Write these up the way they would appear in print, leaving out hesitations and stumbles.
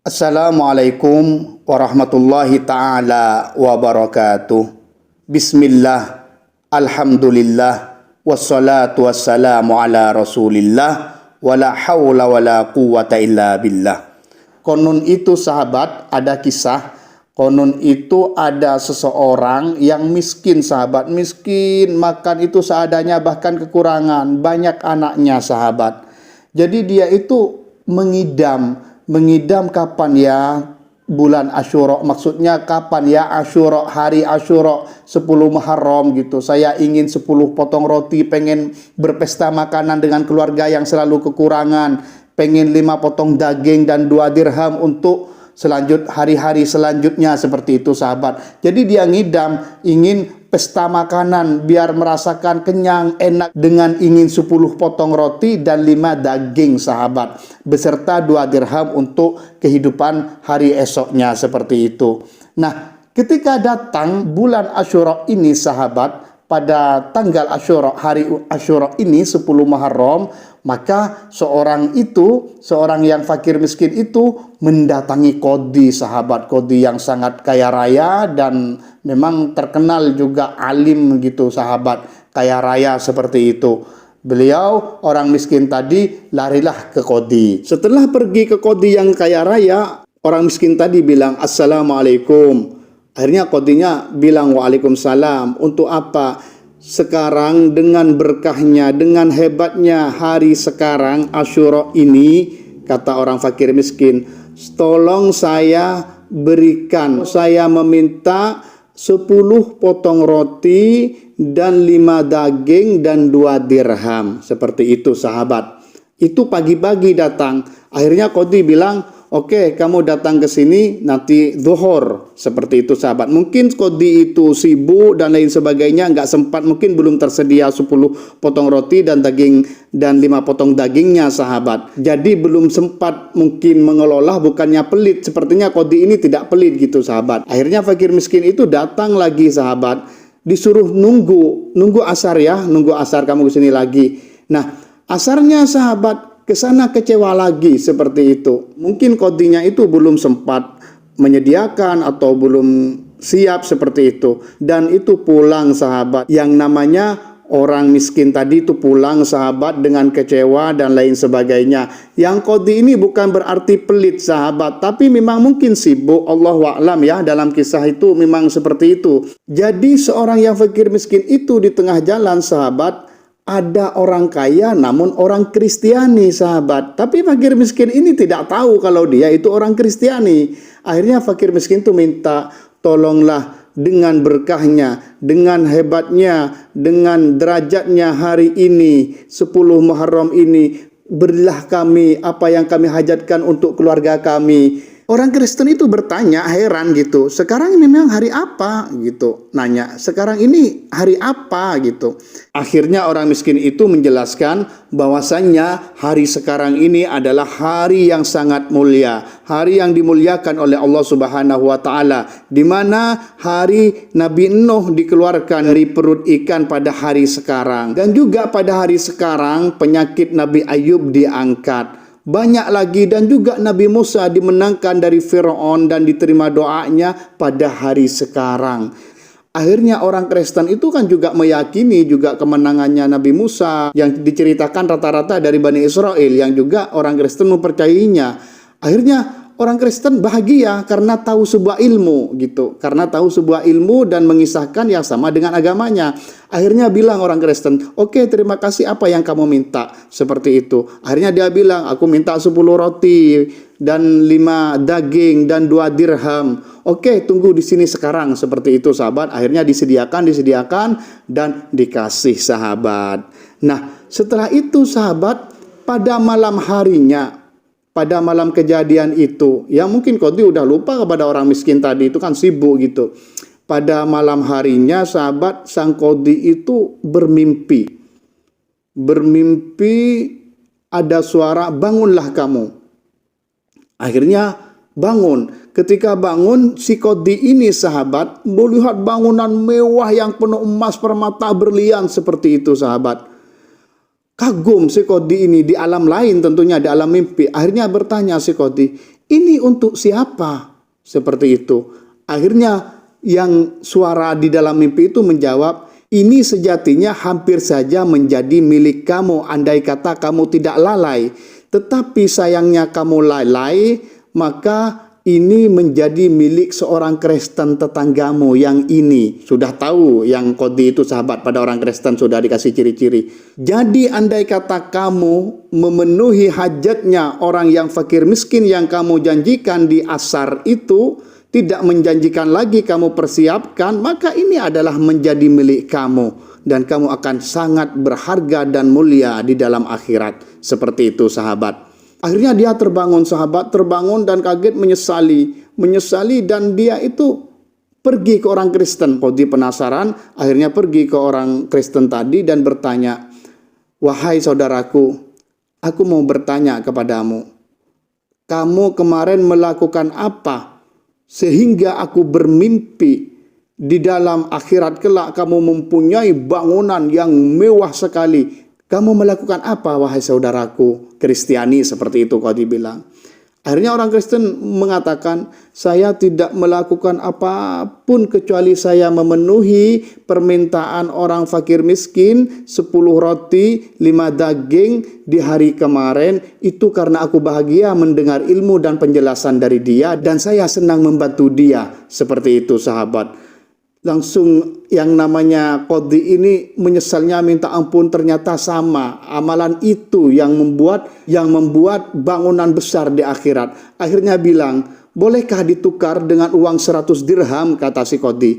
Assalamualaikum warahmatullahi ta'ala wabarakatuh. Bismillah, alhamdulillah, wassalatu wassalamu ala rasulillah, wala hawla wala quwata illa billah. Konon itu sahabat, ada kisah. Konon itu ada seseorang yang miskin sahabat. Miskin, makan itu seadanya bahkan kekurangan. Banyak anaknya sahabat. Jadi dia itu mengidam kapan ya bulan Asyura, maksudnya kapan ya Asyura, hari Asyura 10 Muharram gitu. Saya ingin 10 potong roti, pengen berpesta makanan dengan keluarga yang selalu kekurangan, pengen 5 potong daging dan 2 dirham untuk hari-hari selanjutnya, seperti itu sahabat. Jadi dia ngidam, ingin pesta makanan biar merasakan kenyang, enak, dengan ingin 10 potong roti dan 5 daging sahabat, beserta 2 dirham untuk kehidupan hari esoknya, seperti itu. Nah, ketika datang bulan Asyura ini sahabat, pada tanggal Asyura, hari Asyura ini 10 Muharram, maka seorang yang fakir miskin itu mendatangi qadhi sahabat, qadhi yang sangat kaya raya dan memang terkenal juga alim gitu sahabat, kaya raya seperti itu. Beliau orang miskin tadi larilah ke qadhi. Setelah pergi ke qadhi yang kaya raya, orang miskin tadi bilang assalamualaikum. Akhirnya qadhinya bilang waalaikumsalam. Untuk apa? Sekarang dengan berkahnya, dengan hebatnya hari sekarang Asyura ini, kata orang fakir miskin, tolong saya berikan, saya meminta 10 potong roti dan 5 daging dan 2 dirham. Seperti itu sahabat. Itu pagi-pagi datang. Akhirnya qadhi bilang, oke, kamu datang ke sini nanti zuhur, seperti itu sahabat. Mungkin qadhi itu sibuk dan lain sebagainya, nggak sempat, mungkin belum tersedia 10 potong roti dan daging dan 5 potong dagingnya sahabat. Jadi belum sempat mungkin mengelola, bukannya pelit. Sepertinya qadhi ini tidak pelit gitu sahabat. Akhirnya fakir miskin itu datang lagi sahabat, disuruh nunggu asar ya, nunggu asar kamu kesini lagi. Nah, asarnya sahabat kesana kecewa lagi, seperti itu. Mungkin qadhinya itu belum sempat menyediakan atau belum siap, seperti itu. Dan itu pulang sahabat. Yang namanya orang miskin tadi itu pulang sahabat dengan kecewa dan lain sebagainya. Yang qadhi ini bukan berarti pelit sahabat, tapi memang mungkin sibuk, Allahu a'lam ya, dalam kisah itu memang seperti itu. Jadi seorang yang fakir miskin itu di tengah jalan sahabat, ada orang kaya namun orang Kristiani sahabat. Tapi fakir miskin ini tidak tahu kalau dia itu orang Kristiani. Akhirnya fakir miskin itu minta, tolonglah dengan berkahnya, dengan hebatnya, dengan derajatnya hari ini 10 Muharram ini, berilah kami apa yang kami hajatkan untuk keluarga kami. Orang Kristen itu bertanya, heran gitu, sekarang ini memang hari apa gitu, nanya, sekarang ini hari apa gitu. Akhirnya orang miskin itu menjelaskan bahwasannya hari sekarang ini adalah hari yang sangat mulia, hari yang dimuliakan oleh Allah Subhanahu wa taala, di mana hari Nabi Nuh dikeluarkan dari perut ikan pada hari sekarang, dan juga pada hari sekarang penyakit Nabi Ayub diangkat. Banyak lagi, dan juga Nabi Musa dimenangkan dari Fir'aun dan diterima doanya pada hari sekarang. Akhirnya orang Kristen itu kan juga meyakini juga kemenangannya Nabi Musa yang diceritakan rata-rata dari Bani Israel, yang juga orang Kristen mempercayainya. Akhirnya orang Kristen bahagia karena tahu sebuah ilmu gitu, karena tahu sebuah ilmu dan mengisahkan yang sama dengan agamanya. Akhirnya bilang orang Kristen, oke, terima kasih, apa yang kamu minta, seperti itu. Akhirnya dia bilang, aku minta 10 roti dan 5 daging dan 2 dirham. Oke, tunggu di sini sekarang, seperti itu sahabat. Akhirnya disediakan dan dikasih sahabat. Nah, setelah itu sahabat, pada malam harinya, pada malam kejadian itu, yang mungkin qadhi udah lupa kepada orang miskin tadi, itu kan sibuk gitu. Pada malam harinya sahabat, sang qadhi itu bermimpi. Bermimpi ada suara, bangunlah kamu. Akhirnya bangun. Ketika bangun, si qadhi ini sahabat melihat bangunan mewah yang penuh emas, permata, berlian, seperti itu sahabat. Kagum si qadhi ini di alam lain, tentunya di alam mimpi. Akhirnya bertanya si qadhi, Ini untuk siapa? Seperti itu. Akhirnya yang suara di dalam mimpi itu menjawab, ini sejatinya hampir saja menjadi milik kamu andai kata kamu tidak lalai. Tetapi sayangnya kamu lalai, maka ini menjadi milik seorang Kristen tetanggamu yang ini. Sudah tahu yang Qadhi itu sahabat pada orang Kristen, sudah dikasih ciri-ciri. Jadi andai kata kamu memenuhi hajatnya orang yang fakir miskin yang kamu janjikan di asar itu, tidak menjanjikan lagi kamu persiapkan, maka ini adalah menjadi milik kamu. Dan kamu akan sangat berharga dan mulia di dalam akhirat. Seperti itu sahabat. Akhirnya dia terbangun sahabat, terbangun dan kaget menyesali dan dia itu pergi ke orang Kristen. Qadhi penasaran, akhirnya pergi ke orang Kristen tadi dan bertanya, wahai saudaraku, aku mau bertanya kepadamu, kamu kemarin melakukan apa sehingga aku bermimpi di dalam akhirat kelak kamu mempunyai bangunan yang mewah sekali. Kamu melakukan apa wahai saudaraku Kristiani? Seperti itu Qadhi bilang. Akhirnya orang Kristen mengatakan, saya tidak melakukan apapun kecuali saya memenuhi permintaan orang fakir miskin, 10 roti, 5 daging di hari kemarin. Itu karena aku bahagia mendengar ilmu dan penjelasan dari dia dan saya senang membantu dia. Seperti itu sahabat. Langsung yang namanya Qadhi ini menyesalnya minta ampun, ternyata sama amalan itu yang membuat bangunan besar di akhirat. Akhirnya bilang, bolehkah ditukar dengan uang 100 dirham, kata si Qadhi.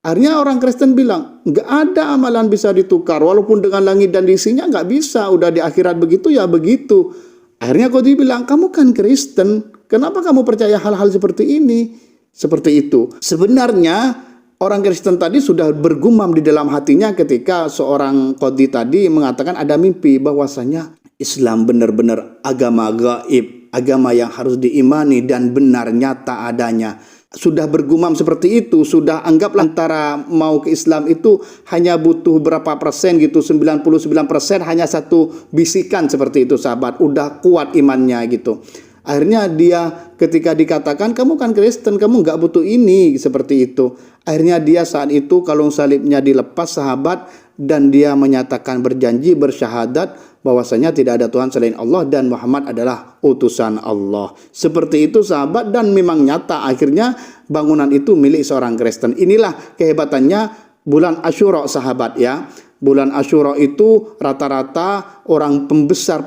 Akhirnya orang Kristen bilang, nggak ada amalan bisa ditukar, walaupun dengan langit dan isinya nggak bisa, udah di akhirat begitu ya begitu. Akhirnya Qadhi bilang, kamu kan Kristen, kenapa kamu percaya hal-hal seperti ini? Seperti itu. Sebenarnya orang Kristen tadi sudah bergumam di dalam hatinya ketika seorang Qadhi tadi mengatakan ada mimpi bahwasanya Islam benar-benar agama gaib, agama yang harus diimani dan benar nyata adanya. Sudah bergumam seperti itu, sudah anggaplah antara mau ke Islam itu hanya butuh berapa persen gitu, 99% hanya satu bisikan seperti itu sahabat, udah kuat imannya gitu. Akhirnya dia ketika dikatakan kamu kan Kristen, kamu nggak butuh ini, seperti itu. Akhirnya dia saat itu kalung salibnya dilepas sahabat dan dia menyatakan berjanji bersyahadat bahwasanya tidak ada Tuhan selain Allah dan Muhammad adalah utusan Allah. Seperti itu sahabat dan memang nyata akhirnya bangunan itu milik seorang Kristen. Inilah kehebatannya bulan Asyura sahabat ya. Bulan Asyura itu rata-rata orang pembesar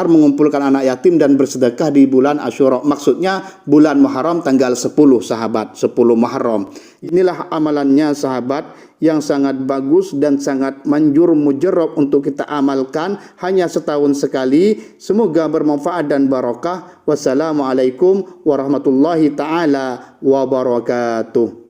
mengumpulkan anak yatim dan bersedekah di bulan Asyura. Maksudnya bulan Muharram tanggal 10 sahabat, 10 Muharram. Inilah amalannya sahabat yang sangat bagus dan sangat manjur mujarrab untuk kita amalkan hanya setahun sekali. Semoga bermanfaat dan barokah. Wassalamualaikum warahmatullahi taala wabarakatuh.